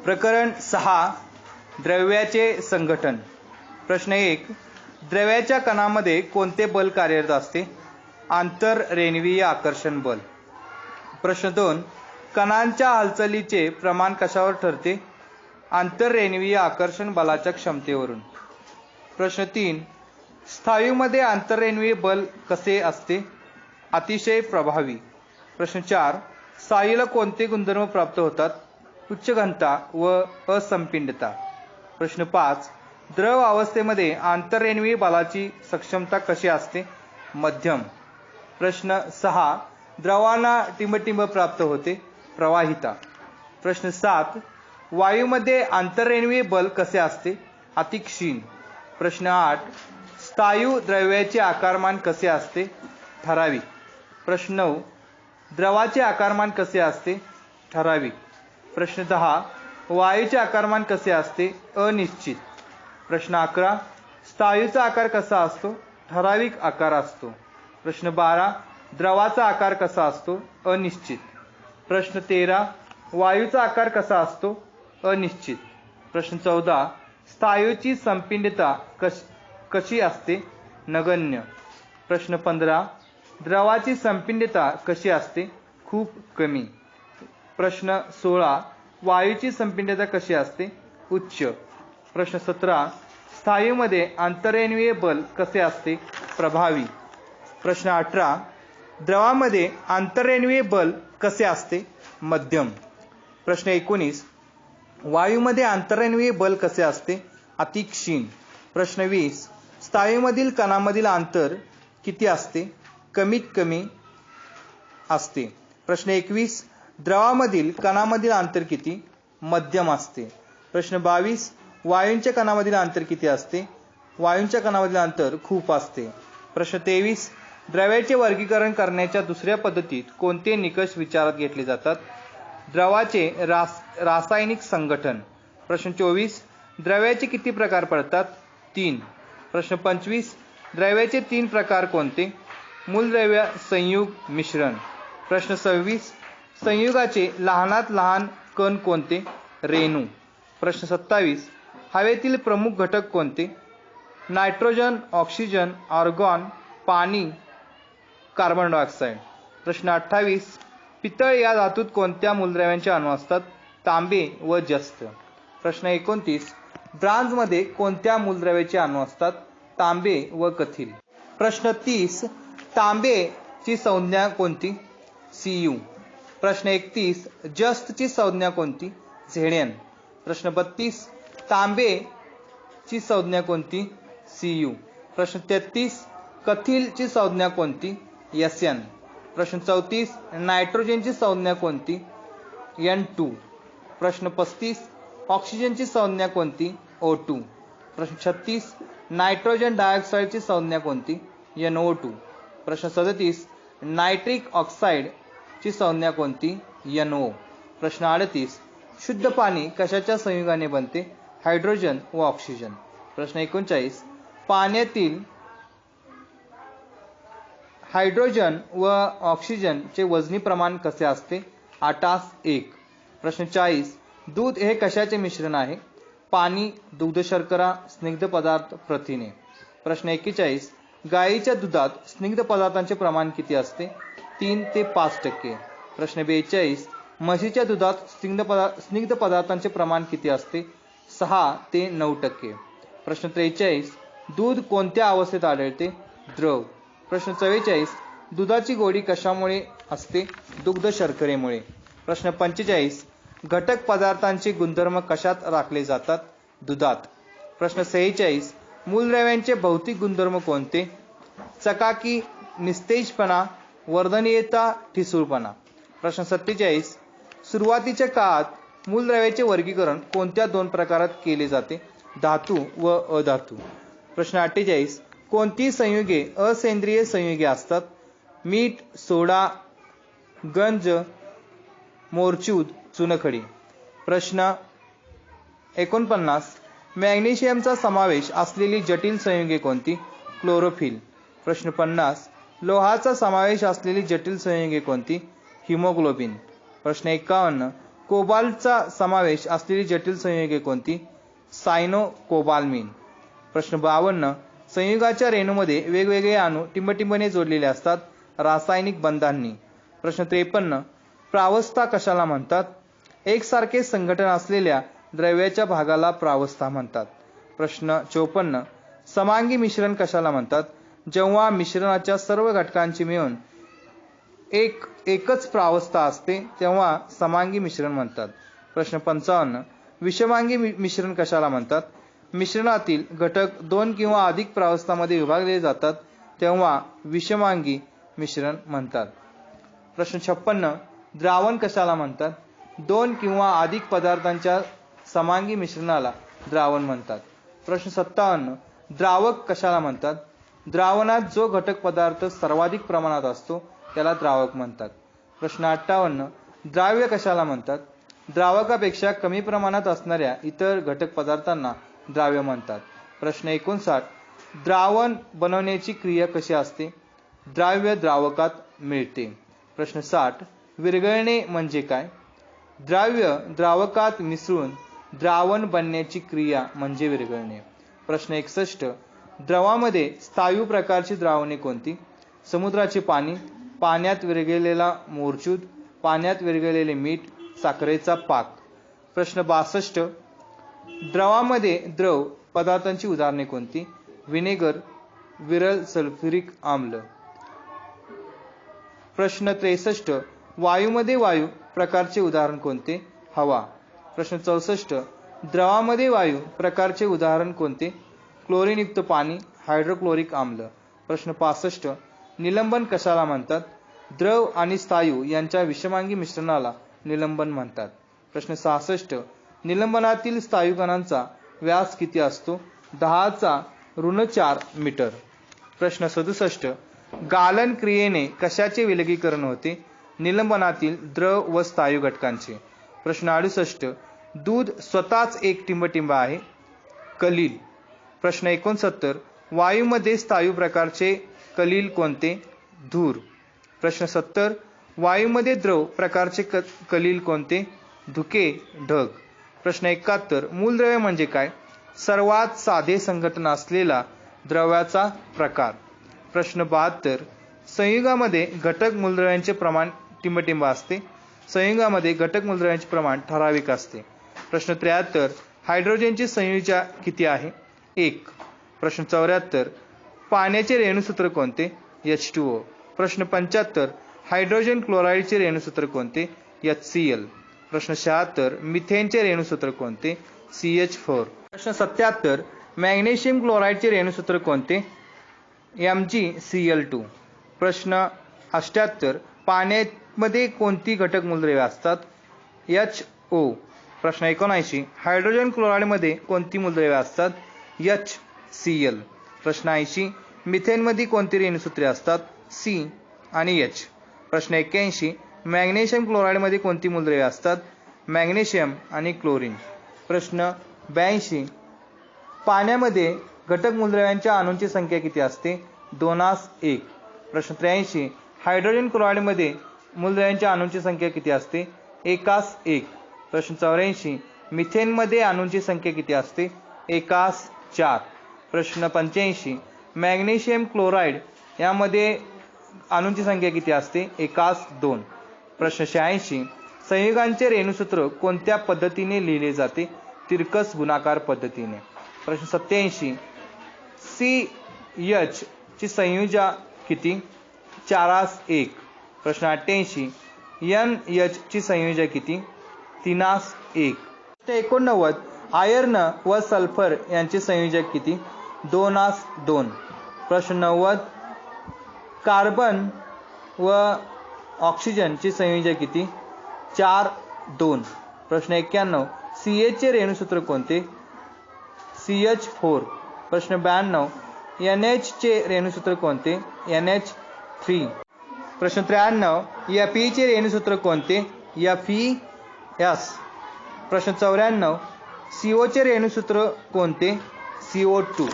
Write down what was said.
प्रकरण 6 द्रव्याचे संघटन। प्रश्न 1 द्रव्याच्या कणामध्ये कोणते बल कार्यरत असते? आंतररेणवीय आकर्षण बल। प्रश्न 2 कणांच्या हालचालीचे प्रमाण कशावर ठरते? आंतररेणवीय आकर्षण बलाच्या क्षमतेवरून। प्रश्न 3 स्थायूमध्ये आंतररेणवीय बल कसे असते? अतिशय प्रभावी। प्रश्न 4 स्थायूला कोणते गुणधर्म प्राप्त होतात? उच्च घनता व असंपिंडता। प्रश्न 5 द्रव अवस्थेमध्ये आंतररेणवीय बलाची सक्षमता कशी असते? मध्यम। प्रश्न 6 द्रवांना टिंबटिंब प्राप्त होते? प्रवाहिता। प्रश्न 7 वायूमध्ये आंतररेणवीय बल कसे असते? अति क्षीण। प्रश्न 8 स्थायू द्रव्याचे आकारमान कसे असते? ठराविक। प्रश्न 9 द्रवाचे आकारमान कसे असते? ठराविक। प्रश्न 10 वायूचे आकारमान कसे असते? अनिश्चित। प्रश्न 11 स्थायूचा आकार कसा असतो? ठराविक आकार असतो। प्रश्न 12 द्रवाचा आकार कसा असतो? अनिश्चित। प्रश्न 13 वायूचा आकार कसा असतो? अनिश्चित। प्रश्न 14 स्थायूची संपिंडता कशी असते? नगण्य। प्रश्न 15 द्रवाची संपिंडता कशी असते? खूप कमी। प्रश्न 16 वायूची संपिंडता कशी असते? उच्च। प्रश्न 17 स्थायूमध्ये आंतररेणवीय बल कसे असते? प्रभावी। प्रश्न 18 द्रवामध्ये आंतररेणवीय बल कसे असते? मध्यम। प्रश्न 19 वायूमध्ये आंतररेणवीय बल कसे असते? अति क्षीण। प्रश्न 20 स्थायूमधील कणामधील अंतर किती असते? कमीत कमी असते। प्रश्न 21 द्रवामधील कणामधील अंतर किती? मध्यम असते। प्रश्न 22 वायूंच्या कणामधील अंतर किती असते? वायूंच्या कणामधील अंतर खूप असते। प्रश्न 23 द्रव्याचे वर्गीकरण करण्याच्या दुसऱ्या पद्धतीत कोणते निकष विचारात घेतले जातात? द्रवाचे रासायनिक संघटन। प्रश्न 24 द्रव्याचे किती प्रकार पडतात? 3। प्रश्न 25 द्रव्याचे 3 प्रकार कोणते? मूलद्रव्य, संयुग, मिश्रण। प्रश्न 26 संयुगाचे लहानात लहान कण कोणते? रेणू। प्रश्न 27 हवेतील प्रमुख घटक कोणते? नायट्रोजन, ऑक्सिजन, आर्गॉन, पाणी, कार्बन डायऑक्साईड। प्रश्न 28 पितळ या धातूत कोणत्या मूलद्रव्यांचे अणू असतात? तांबे व जस्त। प्रश्न 29 ब्रांझमध्ये कोणत्या मूलद्रव्याचे अणू असतात? तांबे व कथील। प्रश्न 30 तांबेची संज्ञा कोणती? Cu। प्रश्न 31 जस्तची संज्ञा कोणती? Zn। प्रश्न 32 तांबेची संज्ञा कोणती? Cu। प्रश्न 33 कथीलची संज्ञा कोणती? Sn। प्रश्न 34 नायट्रोजनची संज्ञा कोणती? N2। प्रश्न 35 ऑक्सिजनची संज्ञा कोणती? O2। प्रश्न 36 नायट्रोजन डायऑक्साईडची संज्ञा कोणती? NO2। प्रश्न 37 नायट्रिक ऑक्साईडची संज्ञा कोणती? NO। प्रश्न 38 शुद्ध पाणी कशाच्या संयुगाने बनते? हायड्रोजन व ऑक्सिजन। प्रश्न 39 पाण्यातील हायड्रोजन व ऑक्सिजनचे वजनी प्रमाण कसे असते? 8:1। प्रश्न 40 दूध हे कशाचे मिश्रण आहे? पाणी, दुग्ध शर्करा, स्निग्ध पदार्थ, प्रथिने। प्रश्न 41 गायीच्या दुधात स्निग्ध पदार्थांचे प्रमाण किती असते? 3 ते 5%। प्रश्न 42 म्हशीच्या दुधात स्निग्ध पदार्थांचे प्रमाण किती असते? 6 ते 9%। प्रश्न 43 दूध कोणत्या अवस्थेत आढळते? द्रव। प्रश्न 44 दुधाची गोडी कशामुळे असते? दुग्ध शर्करेमुळे। प्रश्न 45 घटक पदार्थांचे गुणधर्म कशात राखले जातात? दुधात। प्रश्न 46 मूलद्रव्यांचे भौतिक गुणधर्म कोणते? चकाकी, निस्तेजपणा, वर्धनीयता, ठिसूळपणा। प्रश्न 47 सुरुवातीच्या काळात मूलद्रव्याचे वर्गीकरण कोणत्या 2 प्रकारात केले जाते? धातू व अधातू। प्रश्न 48 कोणती संयुगे असेंद्रिय संयुगे असतात? मीठ, सोडा, गंज, मोरचूद, चुनखडी। प्रश्न 49 मॅग्नेशियमचा समावेश असलेली जटिल संयुगे कोणती? क्लोरोफिल। प्रश्न 50 लोहाचा समावेश असलेली जटिल संयुगे कोणती? हिमोग्लोबिन। प्रश्न 51 कोबाल्टचा समावेश असलेली जटिल संयुगे कोणती? सायनो कोबाल्मिन. प्रश्न 52. संयुगाच्या रेणूमध्ये वेगवेगळे अणू टिंबटिंबने जोडलेले असतात रासायनिक बंधांनी. प्रश्न 53. प्रावस्था कशाला म्हणतात? एकसारखे संघटन असलेल्या द्रव्याच्या भागाला प्रावस्था म्हणतात. प्रश्न 54. समांगी मिश्रण कशाला म्हणतात? जेव्हा मिश्रणाच्या सर्व घटकांची मिळून एकच प्रावस्था असते तेव्हा समांगी मिश्रण म्हणतात. प्रश्न 55. विषमांगी मिश्रण कशाला म्हणतात? मिश्रणातील घटक 2 किंवा अधिक प्रावस्थांमध्ये विभागले जातात तेव्हा विषमांगी मिश्रण म्हणतात. प्रश्न 56. द्रावण कशाला म्हणतात? 2 किंवा अधिक पदार्थांच्या समांगी मिश्रणाला द्रावण म्हणतात. प्रश्न 57. द्रावक कशाला म्हणतात? द्रावणात जो घटक पदार्थ सर्वाधिक प्रमाणात असतो त्याला द्रावक म्हणतात. प्रश्न 58. द्राव्य कशाला म्हणतात? द्रावकापेक्षा कमी प्रमाणात असणाऱ्या इतर घटक पदार्थांना द्राव्य म्हणतात. प्रश्न 59. द्रावण बनवण्याची क्रिया कशी असते? द्राव्य द्रावकात मिळते. प्रश्न 60. विरघळणे म्हणजे काय? द्राव्य द्रावकात मिसळून द्रावण बनण्याची क्रिया म्हणजे विरघळणे. प्रश्न 61. द्रवामध्ये स्थायू प्रकारची द्रावणे कोणती? समुद्राचे पाणी, पाण्यात विरघळलेला मोरचूद, पाण्यात विरघळलेले मीठ, साखरेचा पाक. प्रश्न 62. द्रवामध्ये द्रव पदार्थांची उदाहरणे कोणती? व्हिनेगर, विरल सल्फ्युरिक आम्ल. प्रश्न 63. वायूमध्ये वायू प्रकारचे उदाहरण कोणते? हवा. प्रश्न 64. द्रवामध्ये वायू प्रकारचे उदाहरण कोणते? क्लोरीनयुक्त पाणी, हायड्रोक्लोरिक आम्ल. प्रश्न 65. निलंबन कशाला म्हणतात? द्रव आणि स्थायू यांच्या विषमांगी मिश्रणाला निलंबन म्हणतात. प्रश्न 66. निलंबनातील स्थायू कणांचा व्यास किती असतो? 10⁻⁴ मीटर. प्रश्न 67. गालन क्रियेने कशाचे विलगीकरण होते? निलंबनातील द्रव व स्थायू घटकांचे. प्रश्न 68. दूध स्वतःच एक टिंबटिंब आहे? कलील. प्रश्न 69. वायूमध्ये स्थायू प्रकारचे कलील कोणते? धूर. प्रश्न 70. वायूमध्ये द्रव प्रकारचे कलील कोणते? धुके, ढग. प्रश्न 71. मूलद्रव्य म्हणजे काय? सर्वात साधे संघटन असलेला द्रव्याचा प्रकार. प्रश्न 72. संयुगामध्ये घटक मूलद्रव्यांचे प्रमाण टिंबटिंब असते. संयुगामध्ये घटक मूलद्रव्यांचे प्रमाण ठराविक असते. प्रश्न 73. हायड्रोजनची संयुजा किती आहे? 1. प्रश्न 74. पाण्याचे रेणुसूत्र कोणते? H2O. प्रश्न 75. हायड्रोजन क्लोराईडचे रेणुसूत्र कोणते? HCl. प्रश्न 76. मिथेनचे रेणुसूत्र कोणते? CH4. प्रश्न 77. मॅग्नेशियम क्लोराईडचे रेणुसूत्र कोणते? MgCl2. प्रश्न 78. पाण्यामध्ये कोणती घटक मूलद्रव्ये असतात? HO. प्रश्न 79. हायड्रोजन क्लोराईडमध्ये कोणती मूलद्रव्ये असतात? HCl. प्रश्न 80. मिथेनमध्ये कोणती रेणुसूत्रे असतात? C आणि H. प्रश्न 81. मॅग्नेशियम क्लोराईडमध्ये कोणती मूलद्रव्ये असतात? मॅग्नेशियम आणि क्लोरीन. प्रश्न 82. पाण्यामध्ये घटक मूलद्रव्यांच्या अणूंची संख्या किती असते? 2:1. प्रश्न 83. हायड्रोजन क्लोराईडमध्ये मूलद्रव्यांच्या अणूंची संख्या किती असते? 1:1. प्रश्न 84. मिथेनमध्ये अणूंची संख्या किती असते? 1:4. प्रश्न 85. मॅग्नेशियम क्लोराईड यामध्ये अणूंची संख्या किती असते? 1:2. प्रश्न 86. संयुगांचे रेणुसूत्र कोणत्या पद्धतीने लिहिले जाते? तिरकस गुणाकार पद्धतीने. प्रश्न 87. CH ची संयुजा किती? 4:1. प्रश्न 88. NH ची संयुजा किती? 3:1. प्रश्न 89. आयर्न व सल्फर यांचे संयोजक किती? 2:2. प्रश्न 90. कार्बन व ऑक्सिजन ची संयोजक किती? 4:2. प्रश्न 91. CH चे रेणुसूत्र कोणते? CH4. प्रश्न 92. NH चे रेणुसूत्र कोणते? NH3. प्रश्न 93. Fe चे रेणुसूत्र कोणते? FeS. प्रश्न 94. CO चे रेणुसूत्र कोणते? CO2.